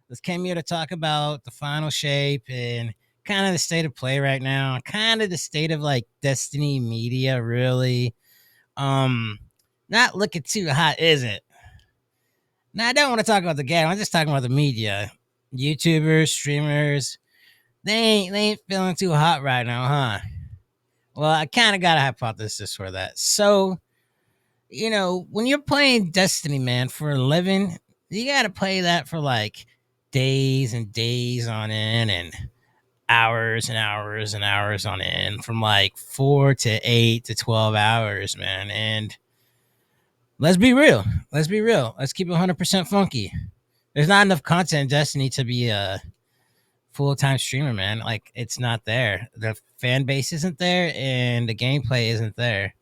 Just came here to talk about the final shape and kind of the state of play right now, kind of the state of like Destiny media, really. Um, Not looking too hot, is it? Now, I don't want to talk about the game. I'm just talking about the media, YouTubers, streamers. They ain't feeling too hot right now, huh? Well, I kind of got a hypothesis for that. So, when you're playing Destiny, man, for a living, you got to play that for like days and days on end and hours and hours and hours on end from like 4 to 8 to 12 hours, man. And let's be real. Let's be real. Let's keep it 100% funky. There's not enough content in Destiny to be a full time streamer, man. Like, it's not there. The fan base isn't there and the gameplay isn't there.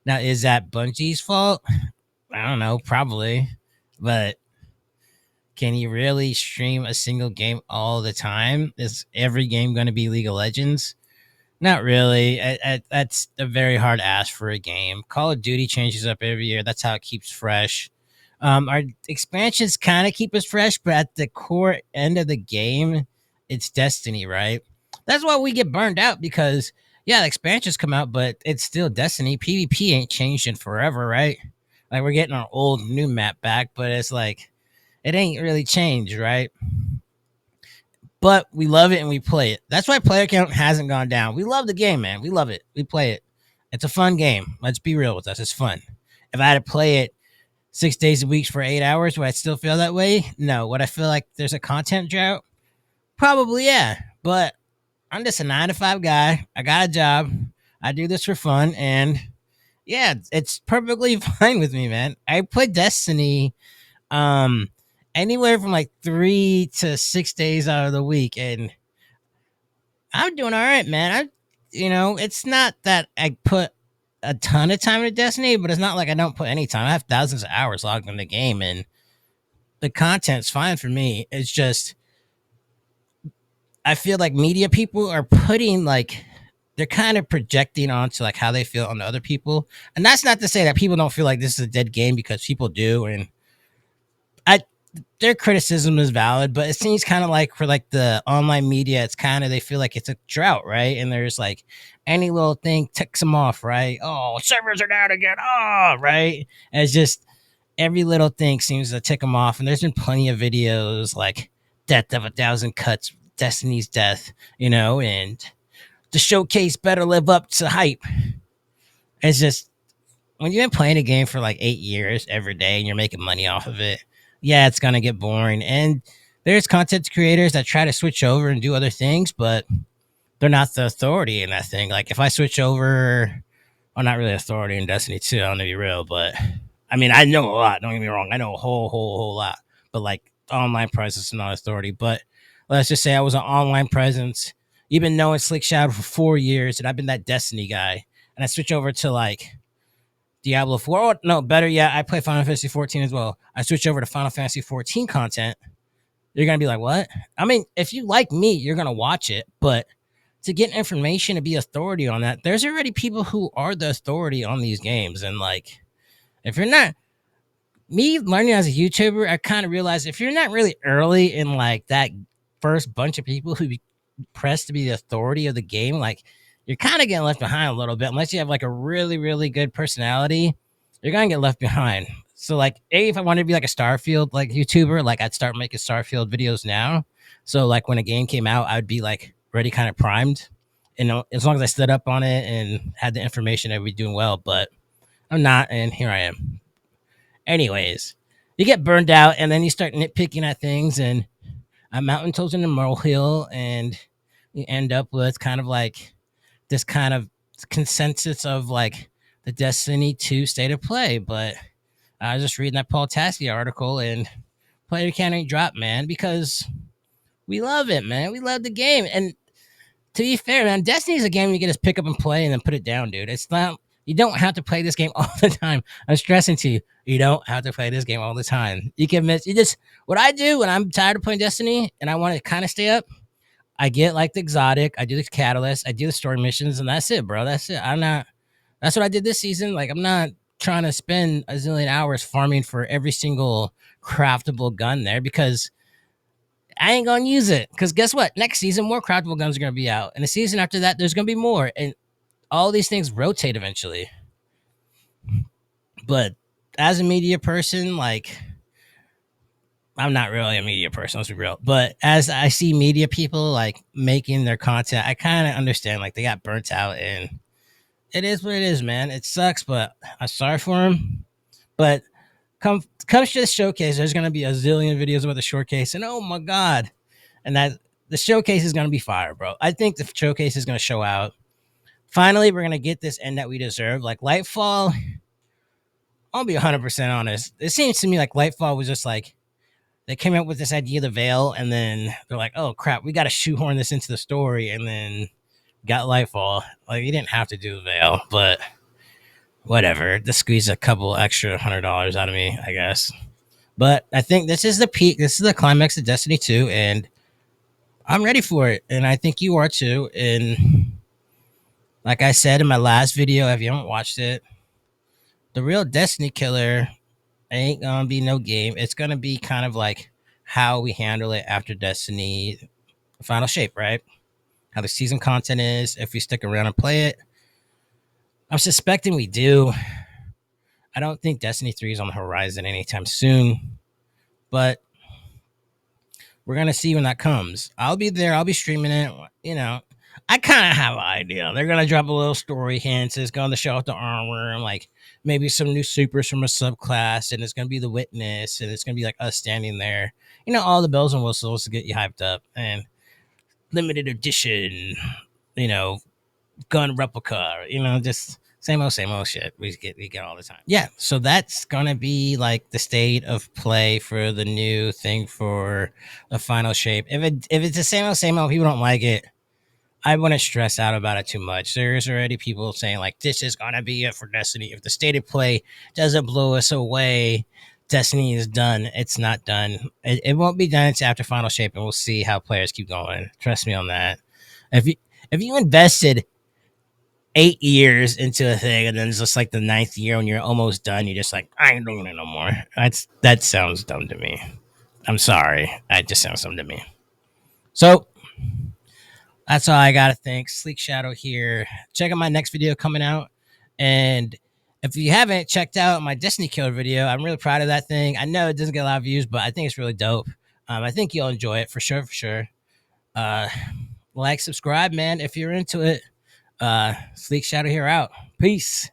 Now, is that Bungie's fault? I don't know, probably. But can you really stream a single game all the time? Is every game going to be League of Legends? Not really. That's a very hard ask for a game. Call of Duty changes up every year. That's how it keeps fresh. Our expansions kind of keep us fresh, but at the core end of the game, it's Destiny, right? That's why we get burned out because, yeah, the expansions come out, but it's still Destiny. PvP ain't changed in forever, right? Like, we're getting our old new map back, but it's like, it ain't really changed, right? But we love it and we play it. That's why player count hasn't gone down. We love the game, man. We love it. We play it. It's a fun game. Let's be real with us. It's fun. If I had to play it 6 days a week for 8 hours, would I still feel that way? No. Would I feel like there's a content drought? Probably, yeah. But I'm just a 9 to 5 guy. I got a job. I do this for fun. And yeah, it's perfectly fine with me, man. I play Destiny um anywhere from like 3 to 6 days out of the week. And I'm doing all right, man. It's not that I put a ton of time into Destiny, but it's not like I don't put any time. I have thousands of hours logged in the game, and the content's fine for me. It's just I feel like media people are putting like they're kind of projecting onto like how they feel on other people, and that's not to say that people don't feel like this is a dead game because people do, and I their criticism is valid, but it seems kind of like for like the online media, it's kind of they feel like it's a drought, right? And there's like any little thing ticks them off, right? Oh, servers are down again. Oh, right. And it's just every little thing seems to tick them off. And there's been plenty of videos like Death of a Thousand Cuts, Destiny's Death, and the showcase better live up to hype. It's just when you've been playing a game for like 8 years every day and you're making money off of it, yeah, it's gonna get boring. And there's content creators that try to switch over and do other things, but they're not the authority in that thing. Like if I switch over, I'm not really authority in Destiny 2, I'm gonna be real, but I mean I know a lot, don't get me wrong. I know a whole lot. But like online presence is not authority. But let's just say I was an online presence. You've been knowing Slick Shadow for 4 years, and I've been that Destiny guy. And I switch over to like Diablo 4. Oh, no, better yet, I play Final Fantasy 14 as well. I switch over to Final Fantasy 14 content. You're going to be like, what? I mean, if you like me, you're going to watch it. But to get information and be authority on that, there's already people who are the authority on these games. And like, if you're not, me learning as a YouTuber, I kind of realized if you're not really early in like that first bunch of people who be pressed to be the authority of the game, like you're kind of getting left behind a little bit. Unless you have like a really, really good personality, you're gonna get left behind. So like, if I wanted to be like a Starfield like YouTuber, like I'd start making Starfield videos now. So like when a game came out, I'd be like ready, kind of primed. And as long as I stood up on it and had the information, I'd be doing well. But I'm not, and here I am. Anyways, you get burned out, and then you start nitpicking at things, and a mountain toes in a molehill, and you end up with kind of like this kind of consensus of like the Destiny 2 state of play. But I was just reading that Paul Tassi article, and player can't ain't drop, man, because we love it, man. We love the game. And to be fair, man, Destiny is a game you can just pick up and play and then put it down, dude. It's not, you don't have to play this game all the time. I'm stressing to you, you don't have to play this game all the time. You can miss, you just, what I do when I'm tired of playing Destiny and I want to kind of stay up, I get like the exotic, I do the catalyst, I do the story missions, and that's it, bro. That's it. That's what I did this season. Like, I'm not trying to spend a zillion hours farming for every single craftable gun there because I ain't gonna use it because guess what? Next season, more craftable guns are gonna be out, and the season after that, there's gonna be more, and all these things rotate eventually. But as a media person, like I'm not really a media person, let's be real. But as I see media people like making their content, I kind of understand like they got burnt out, and it is what it is, man. It sucks, but I'm sorry for them. But comes to the showcase, there's gonna be a zillion videos about the showcase, and oh my god, and that the showcase is gonna be fire, bro. I think the showcase is gonna show out. Finally, we're gonna get this end that we deserve. Like Lightfall, I'll be 100% honest. It seems to me like Lightfall was just like they came up with this idea of the veil, and then they're like, "Oh crap, we got to shoehorn this into the story," and then got Lightfall. Like you didn't have to do the veil, but whatever. Just squeeze a couple extra $100 out of me, I guess. But I think this is the peak. This is the climax of Destiny 2, and I'm ready for it. And I think you are too. And like I said in my last video, if you haven't watched it, the real Destiny killer ain't gonna be no game. It's gonna be kind of like how we handle it after Destiny Final Shape, right? How the season content is, if we stick around and play it. I'm suspecting we do. I don't think Destiny 3 is on the horizon anytime soon, but we're gonna see when that comes. I'll be there. I'll be streaming it. You know, I kind of have an idea. They're gonna drop a little story hints. It's gonna show off the armor and like maybe some new supers from a subclass, and it's gonna be the witness, and it's gonna be like us standing there. You know, all the bells and whistles to get you hyped up, and limited edition. You know, gun replica. You know, just same old shit we get all the time. Yeah, so that's gonna be like the state of play for the new thing for the final shape. If it's the same old, people don't like it. I wouldn't stress out about it too much. There's already people saying like this is gonna be it for Destiny. If the state of play doesn't blow us away, Destiny is done. It's not done. It won't be done until after final shape, and we'll see how players keep going. Trust me on that. If you if you invested 8 years into a thing, and then it's just like the ninth year when you're almost done, you're just like, I ain't doing it no more. That sounds dumb to me. I'm sorry. That just sounds dumb to me. So that's all I gotta think. Sleek Shadow here. Check out my next video coming out. And if you haven't checked out my Destiny Killer video, I'm really proud of that thing. I know it doesn't get a lot of views, but I think it's really dope. I think you'll enjoy it for sure, for sure. Uh, like, subscribe, man, if you're into it. Sleek Shadow here out. Peace.